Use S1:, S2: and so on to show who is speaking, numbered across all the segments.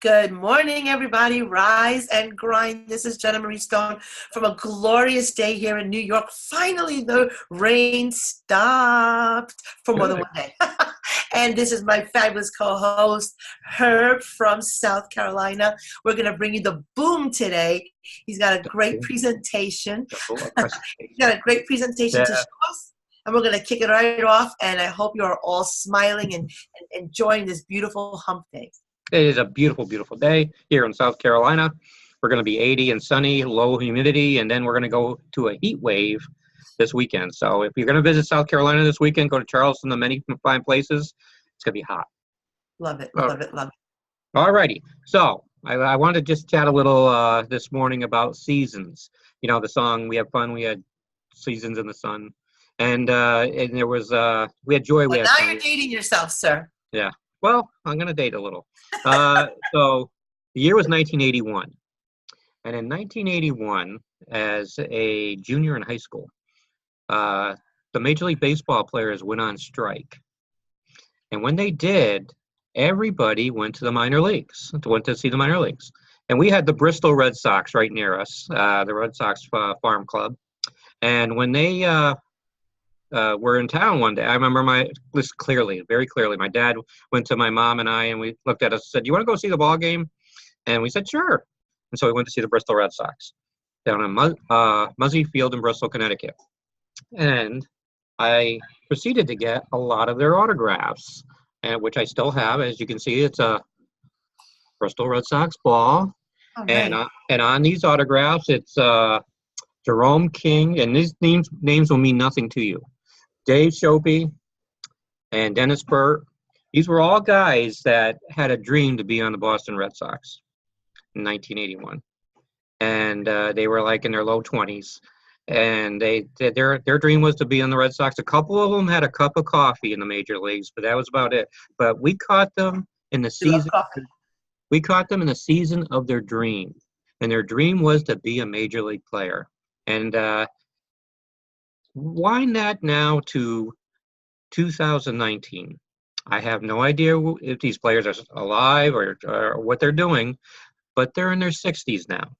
S1: Good morning, everybody. Rise and grind. This is Jenna Marie Stone from a glorious day here in New York. Finally, the rain stopped for more than one day. And this is my fabulous co-host, Herb from South Carolina. We're going to bring you the boom today. He's got a great presentation. He's got a great presentation to show us. And we're going to kick it right off. And I hope you're all smiling and enjoying this beautiful hump day.
S2: It is a beautiful, beautiful day here in South Carolina. We're going to be 80 and sunny, low humidity, and then we're going to go to a heat wave this weekend. So if you're going to visit South Carolina this weekend, go to Charleston, the many fine places. It's going to be hot.
S1: Love it, love it, love it.
S2: All righty. So I want to just chat a little this morning about seasons. You know, the song, We Have Fun, We Had Seasons in the Sun. And there was, we had joy.
S1: Well, now you're dating yourself, sir.
S2: Yeah. Well, I'm going to date a little. So the year was 1981. And in 1981, as a junior in high school, the Major League Baseball players went on strike. And when they did, everybody went to the minor leagues, went to see the minor leagues. And we had the Bristol Red Sox right near us, the Red Sox Farm Club. And when they were in town one day, I remember this clearly, very clearly. My dad went to my mom and I, and we looked at us and said, "Do you want to go see the ball game?" And we said, "Sure." And so we went to see the Bristol Red Sox down in Muzzy Field in Bristol, Connecticut. And I proceeded to get a lot of their autographs, which I still have. As you can see, it's a Bristol Red Sox ball. Oh, and on these autographs, it's Jerome King, and these names will mean nothing to you. Dave Shopey and Dennis Burt. These were all guys that had a dream to be on the Boston Red Sox in 1981. And they were like in their low 20s. And their dream was to be on the Red Sox. A couple of them had a cup of coffee in the major leagues, but that was about it. But we caught them in the season. We caught them in the season of their dream. And their dream was to be a major league player. And wind that now to 2019. I have no idea if these players are alive or what they're doing, but they're in their 60s now.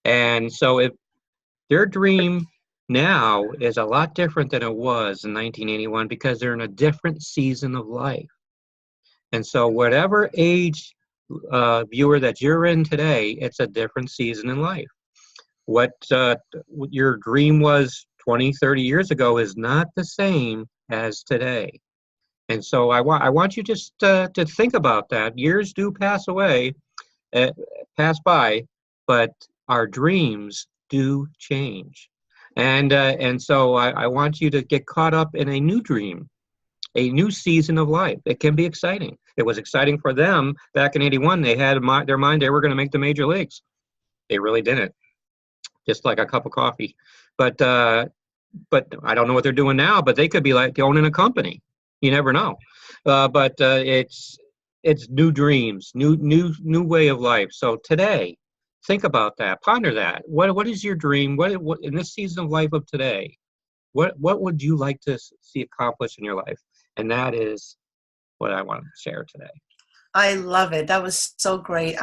S2: And so if their dream now is a lot different than it was in 1981 because they're in a different season of life. And so whatever age viewer that you're in today, it's a different season in life. What your dream was 20, 30 years ago is not the same as today. And so I want you just to think about that. Years do pass by, but our dreams do change. And so I want you to get caught up in a new dream, a new season of life. It can be exciting. It was exciting for them back in 81. They had their mind they were going to make the major leagues. They really didn't. Just like a cup of coffee. But I don't know what they're doing now, but they could be like owning a company. You never know. But it's new dreams, new way of life. So today, think about that. Ponder that. What is your dream? What in this season of life of today, what would you like to see accomplished in your life? And that is what I want to share today.
S1: I love it. That was so great.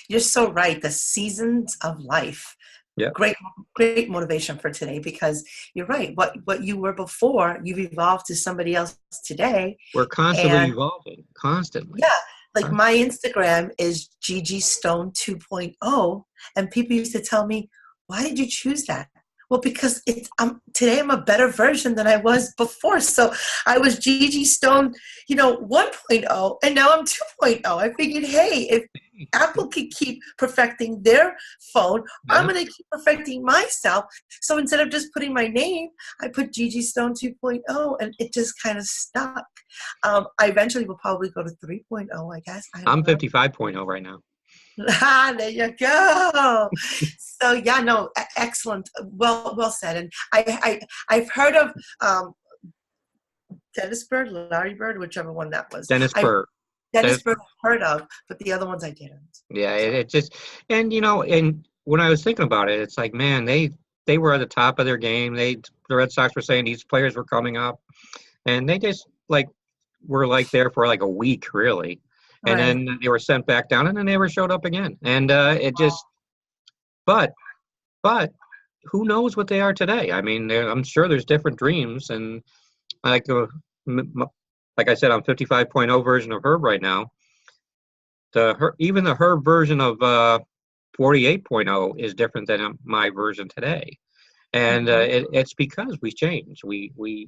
S1: You're so right. The seasons of life. Yeah. Great motivation for today because you're right. What you were before, you've evolved to somebody else today.
S2: We're constantly evolving, constantly.
S1: Yeah. Like my Instagram is Gigi Stone 2.0, and people used to tell me, "Why did you choose that?" Well, because today I'm a better version than I was before. So I was Gigi Stone, 1.0, and now I'm 2.0. I figured, hey, if Apple can keep perfecting their phone, I'm going to keep perfecting myself. So instead of just putting my name, I put Gigi Stone 2.0, and it just kind of stuck. I eventually will probably go to 3.0, I guess.
S2: I'm 55.0 right now.
S1: There you go. So yeah, no, excellent. Well said. And I've heard of Dennis Bird, Larry Bird, whichever one that was.
S2: Dennis Bird.
S1: Dennis Bird I've heard of, but the other ones I didn't.
S2: Yeah, it just and when I was thinking about it, it's like, man, they were at the top of their game. The Red Sox were saying these players were coming up, and they just were there for like a week really. and
S1: Right.
S2: then they were sent back down, and then they never showed up again. And it just, but who knows what they are today? I mean, I'm sure there's different dreams, and like like I said, I'm 55.0 version of Herb right now. Even the Herb version of 48.0 is different than my version today, and it's because we change. We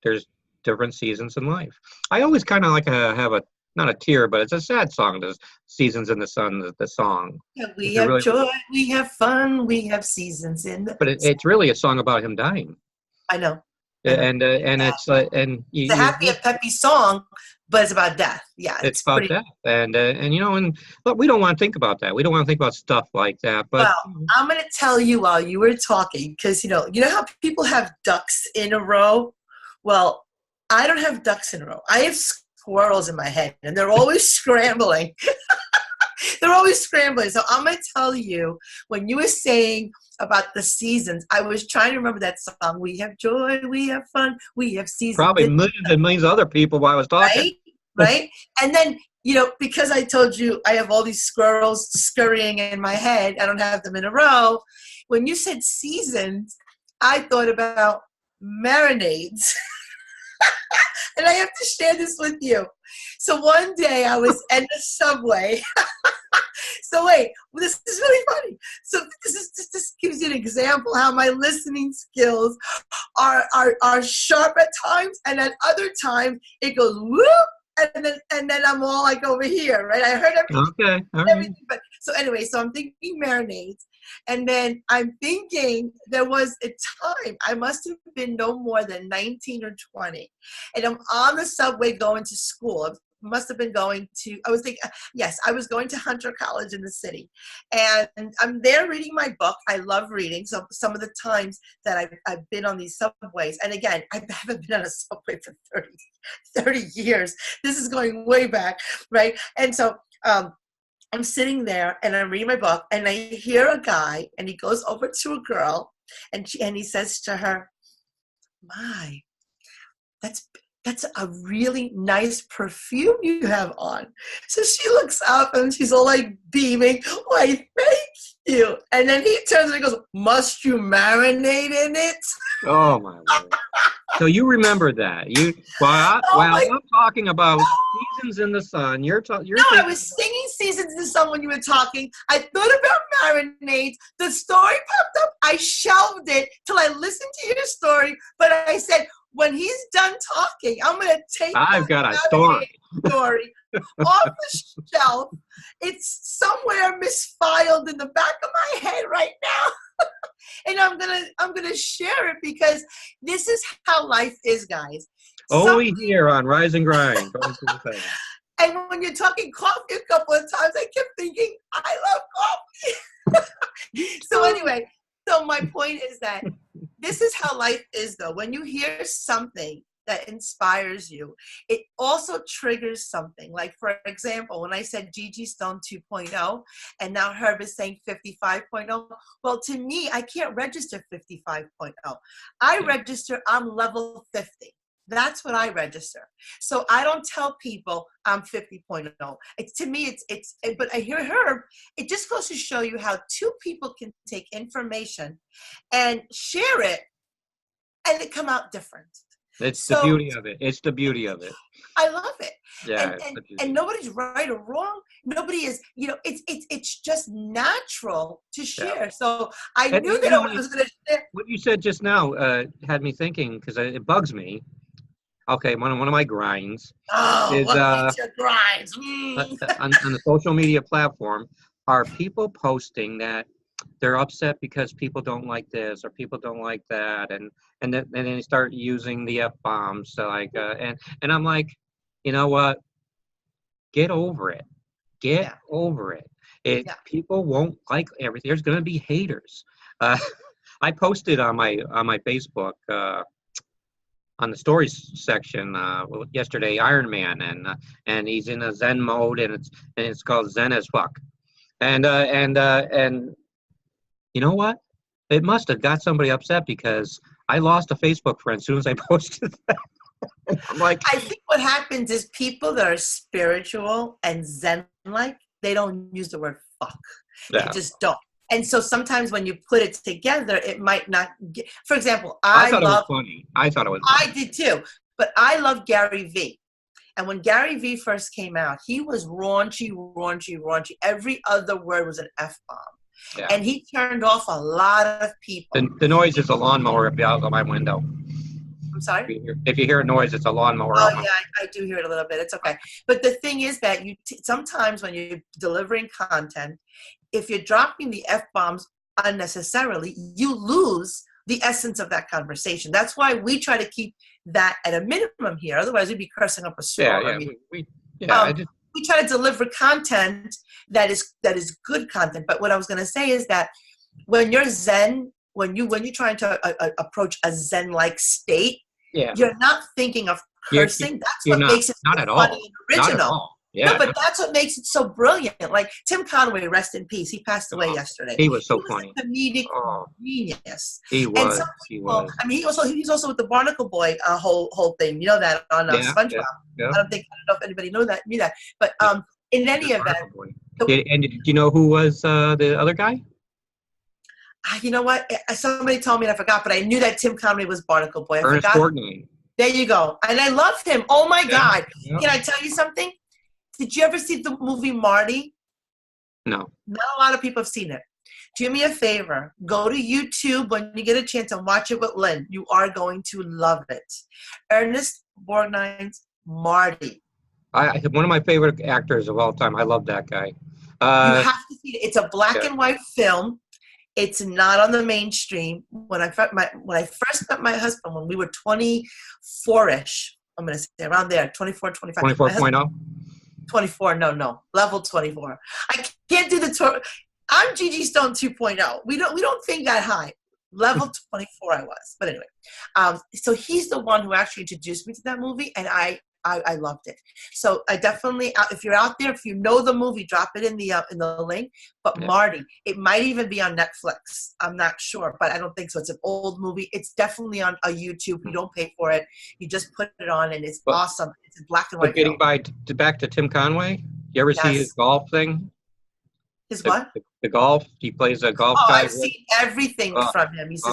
S2: there's different seasons in life. I always kind of like have a not a tear, but it's a sad song. There's Seasons in the Sun, the song.
S1: Yeah, we
S2: It's a
S1: have
S2: really,
S1: joy, we have fun, we have seasons in the.
S2: but it's really a song about him dying.
S1: I know. I know.
S2: And it's and
S1: It's a happy and peppy song, but it's about death. Yeah,
S2: it's
S1: it's
S2: about
S1: pretty.
S2: death, and you know, but we don't want to think about that. We don't want to think about stuff like that. But
S1: Well, I'm going to tell you while you were talking, because you know how people have ducks in a row. Well, I don't have ducks in a row. I have squirrels in my head, and they're always scrambling. They're always scrambling. So I'm going to tell you, when you were saying about the seasons, I was trying to remember that song. We have joy, we have fun, we have seasons.
S2: probably millions and millions of other people while I was talking.
S1: Right? And then, because I told you I have all these squirrels scurrying in my head, I don't have them in a row. When you said seasons, I thought about marinades. And I have to share this with you. So one day I was in the subway. So wait, this is really funny. So this gives you an example how my listening skills are sharp at times, and at other times it goes whoop, and then I'm all like over here, right? I heard everything.
S2: Okay, all right.
S1: Everything, but so anyway, so I'm thinking marinades, and then I'm thinking there was a time I must have been no more than 19 or 20, and I'm on the subway going to school. Must have been going to, I was thinking, yes, I was going to Hunter College in the city. And I'm there reading my book. I love reading. So some of the times that I've been on these subways, and again, I haven't been on a subway for 30 years. This is going way back, right? And so I'm sitting there and I'm reading my book, and I hear a guy, and he goes over to a girl, and he says to her, "My, that's a really nice perfume you have on." So she looks up and she's all like beaming. "Why, thank you." And then he turns and he goes, "Must you marinate in it?"
S2: Oh my Lord. So you remember that? While I'm talking about Seasons in the Sun, you're
S1: No, I was singing Seasons in the Sun when you were talking. I thought about marinades. The story popped up. I shelved it till I listened to your story. But I said, when he's done talking, I'm going to take
S2: I've got a story
S1: off the shelf. It's somewhere misfiled in the back of my head right now. And I'm gonna share it because this is how life is, guys.
S2: Only here on Rise and Grind.
S1: And when you're talking coffee a couple of times, I kept thinking, I love coffee. So anyway, so my point is that this is how life is, though. When you hear something that inspires you, it also triggers something. Like, for example, when I said Gigi Stone 2.0, and now Herb is saying 55.0, well, to me, I can't register 55.0. I register, I'm level 50. That's what I register. So I don't tell people I'm 50.0. To me, but I hear Herb, it just goes to show you how two people can take information and share it, and it come out different.
S2: It's the beauty of it. It's the beauty of it.
S1: I love it.
S2: Yeah.
S1: And nobody's right or wrong. Nobody is, it's just natural to share. Yeah. So I knew that I was going to share.
S2: What you said just now had me thinking, because it bugs me. Okay, one of my grinds
S1: is what's your grinds?
S2: on the social media platform are people posting that they're upset because people don't like this or people don't like that, and then they start using the F-bombs. So and I'm like, you know what? Get over it. Get over it. People won't like everything. There's going to be haters. I posted on my Facebook on the stories section yesterday, Iron Man, and he's in a Zen mode, and it's called Zen as fuck, and you know what? It must have got somebody upset because I lost a Facebook friend as soon as I posted that. I'm like,
S1: I think what happens is people that are spiritual and Zen-like, they don't use the word fuck. They
S2: yeah.
S1: just don't. And so sometimes when you put it together, it might not get, for example,
S2: I thought it was funny. I thought it was funny.
S1: I did too, but I love Gary Vee. And when Gary Vee first came out, he was raunchy, raunchy, raunchy. Every other word was an F-bomb.
S2: Yeah.
S1: And he turned off a lot of people.
S2: The noise is a lawnmower out of my window.
S1: I'm sorry?
S2: If you hear a noise, it's a lawnmower.
S1: Oh, yeah, I do hear it a little bit. It's okay. But the thing is that sometimes when you're delivering content, if you're dropping the F-bombs unnecessarily, you lose the essence of that conversation. That's why we try to keep that at a minimum here. Otherwise, we'd be cursing up a storm.
S2: Yeah, yeah.
S1: I mean,
S2: we
S1: try to deliver content that is good content. But what I was going to say is that when you're Zen, when you're trying to approach a Zen-like state, you're not thinking of cursing. That's what makes it
S2: not
S1: so
S2: at
S1: funny
S2: all.
S1: and original.
S2: Not at all. Yeah,
S1: no, but that's what makes it so brilliant. Like Tim Conway, rest in peace. He passed away yesterday.
S2: He was so funny.
S1: A comedic genius.
S2: He was.
S1: And some people, I mean, he's also with the Barnacle Boy whole thing. You know that on SpongeBob.
S2: Yeah.
S1: I don't know if anybody knew that. But in any event.
S2: And did you know who was the other guy?
S1: You know what? Somebody told me and I forgot, but I knew that Tim Conway was Barnacle Boy.
S2: Ernest Borgnine.
S1: There you go. And I love him. Oh my God. Yeah. Can I tell you something? Did you ever see the movie Marty?
S2: No.
S1: Not a lot of people have seen it. Do me a favor. Go to YouTube when you get a chance and watch it with Lynn. You are going to love it. Ernest Borgnine's Marty.
S2: One of my favorite actors of all time. I love that guy.
S1: You have to see it. It's a black and white film. It's not on the mainstream. When I first met my husband, when we were 24-ish, I'm going to say around there, 24, 25.
S2: 24.0?
S1: 24, no, level 24. I can't do the tour. I'm Gigi Stone 2.0. We don't think that high. Level 24 I was. But anyway, so he's the one who actually introduced me to that movie, and I loved it. So I definitely, if you're out there, if you know the movie, drop it in the link. But Marty, it might even be on Netflix. I'm not sure, but I don't think so. It's an old movie. It's definitely on a YouTube. You don't pay for it. You just put it on, and it's awesome. It's in black and white.
S2: But getting back to Tim Conway, you ever see his golf thing?
S1: His what?
S2: The golf. He plays a golf guy.
S1: I've seen everything from him. He's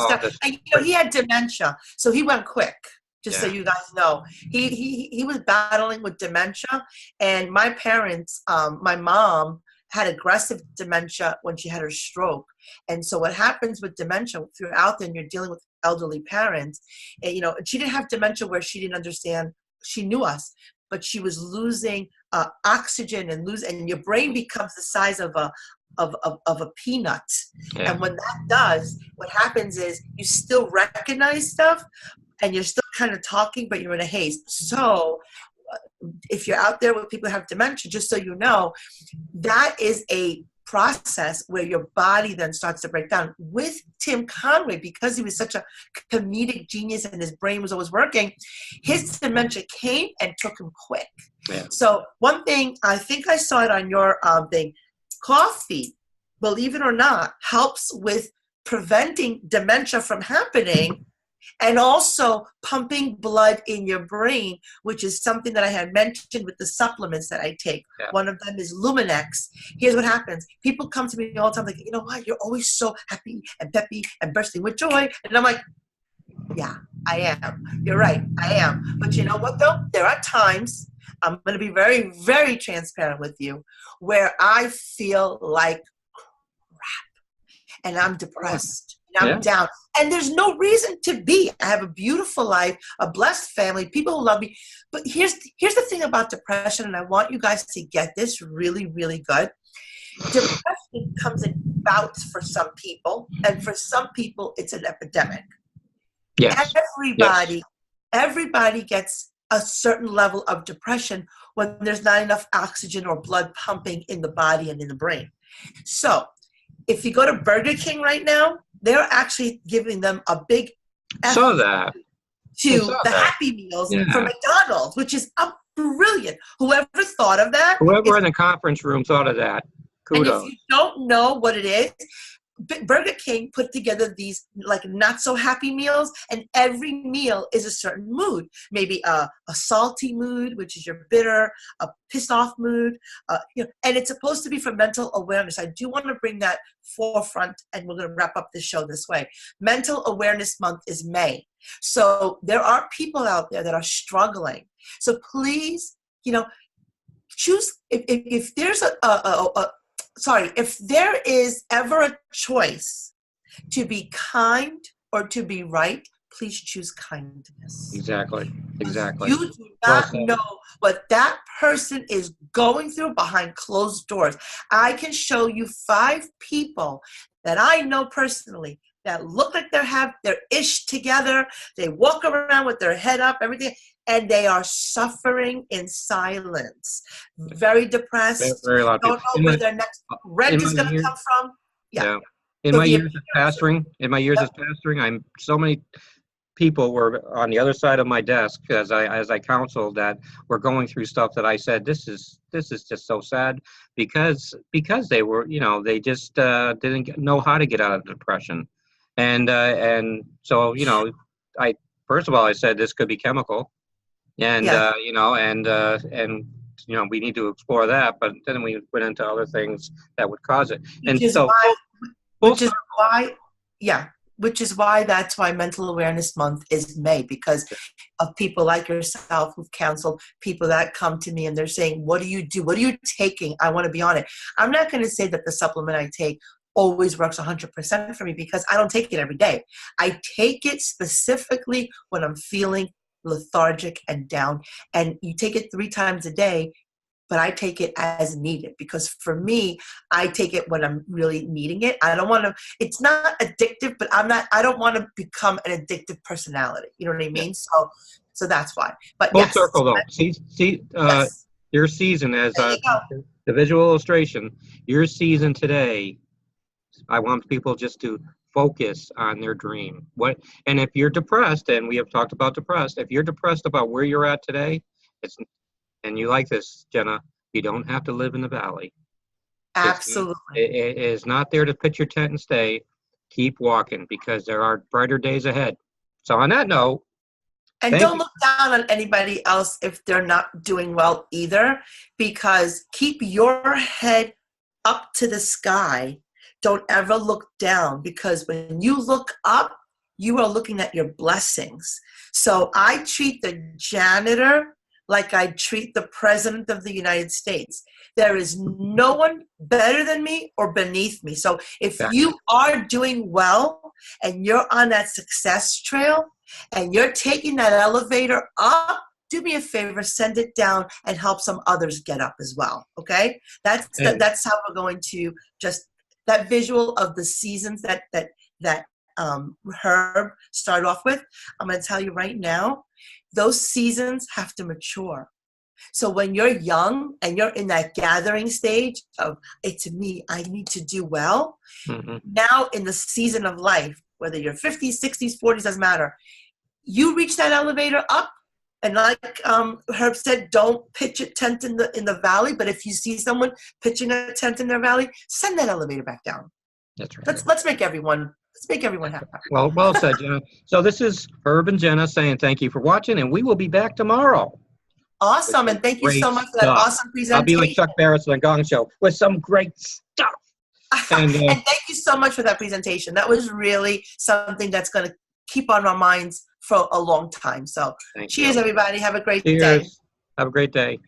S1: he had dementia, so he went quick. Just so you guys know, he was battling with dementia, and my parents, my mom had aggressive dementia when she had her stroke. And so what happens with dementia throughout, then you're dealing with elderly parents, and, she didn't have dementia where she didn't understand. She knew us, but she was losing oxygen and your brain becomes the size of a peanut. Yeah. And when that does, what happens is you still recognize stuff, and you're still kind of talking, but you're in a haze. So if you're out there with people who have dementia, just so you know, that is a process where your body then starts to break down. With Tim Conway, because he was such a comedic genius and his brain was always working, his dementia came and took him quick. Yeah. So one thing, I think I saw it on your thing, coffee, believe it or not, helps with preventing dementia from happening, and also pumping blood in your brain, which is something that I had mentioned with the supplements that I take. Yeah. One of them is Luminex. Here's what happens. People come to me all the time like, you know what? You're always so happy and peppy and bursting with joy. And I'm like, yeah, I am. You're right. I am. But you know what, though? There are times, I'm going to be very, very transparent with you, where I feel like crap and I'm depressed. I'm down. And there's no reason to be. I have a beautiful life, a blessed family, people who love me. But here's the thing about depression, and I want you guys to get this really, really good. Depression comes in bouts for some people, and for some people, it's an epidemic. Yes. Everybody gets a certain level of depression when there's not enough oxygen or blood pumping in the body and in the brain. So if you go to Burger King right now, they're actually giving them a big
S2: saw that.
S1: To the Happy Meals from McDonald's, which is brilliant. Whoever thought of that?
S2: Whoever in the conference room thought of that. Kudos.
S1: And if you don't know what it is, Burger King put together these like not so happy meals, and every meal is a certain mood. Maybe a salty mood, which is your bitter, a pissed off mood, and it's supposed to be for mental awareness. I do want to bring that forefront, and we're going to wrap up the show this way. Mental Awareness Month is May. So there are people out there that are struggling. So please, choose, if there's if there is ever a choice to be kind or to be right, please choose kindness.
S2: Exactly.
S1: You do not know what that person is going through behind closed doors. I can show you 5 people that I know personally that look like they have their ish together. They walk around with their head up, everything, and they are suffering in silence. Very depressed.
S2: Very lot of
S1: Don't know where their next rent is going to come from. Yeah.
S2: In my years as pastoring, I'm so many people were on the other side of my desk as I counseled that were going through stuff that I said, this is just so sad because they were, they just didn't know how to get out of depression. And so, I first of all, I said this could be chemical, and we need to explore that. But then we went into other things that would cause it.
S1: Which is why that's why Mental Awareness Month is May, because of people like yourself who've counseled, people that come to me and they're saying, what do you do? What are you taking? I want to be on it. I'm not going to say that the supplement I take always works 100% for me because I don't take it every day. I take it specifically when I'm feeling lethargic and down. And you take it 3 times a day, but I take it as needed because for me, I take it when I'm really needing it. I don't want to, it's not addictive, but I don't want to become an addictive personality. You know what I mean? Yeah. So that's why. But
S2: full circle though. Yes. Your season as the visual illustration, your season today, I want people just to focus on their dream. And if you're depressed, and we have talked about depressed, if you're depressed about where you're at today, and you like this, Jenna, you don't have to live in the valley.
S1: Absolutely.
S2: It is not there to pitch your tent and stay. Keep walking because there are brighter days ahead. So on that note,
S1: and don't look down on anybody else if they're not doing well either, because keep your head up to the sky. Don't ever look down, because when you look up, you are looking at your blessings. So I treat the janitor like I treat the President of the United States. There is no one better than me or beneath me. So if you are doing well and you're on that success trail and you're taking that elevator up, do me a favor, send it down and help some others get up as well, okay? That's how we're going to just, that visual of the seasons that Herb started off with, I'm going to tell you right now, those seasons have to mature. So when you're young and you're in that gathering stage of, it's me, I need to do well, now in the season of life, whether you're 50s, 60s, 40s, doesn't matter, you reach that elevator up, and like Herb said, don't pitch a tent in the valley, but if you see someone pitching a tent in their valley, send that elevator back down.
S2: That's right.
S1: Let's make everyone happy.
S2: Well said, Jenna. So this is Herb and Jenna saying thank you for watching, and we will be back tomorrow.
S1: Awesome, and thank you so much for that awesome presentation.
S2: I'll be like Chuck Barris on the Gong Show with some great stuff.
S1: And thank you so much for that presentation. That was really something that's going to keep on our minds for a long time. So cheers, everybody. Have a great day.
S2: Have a great day.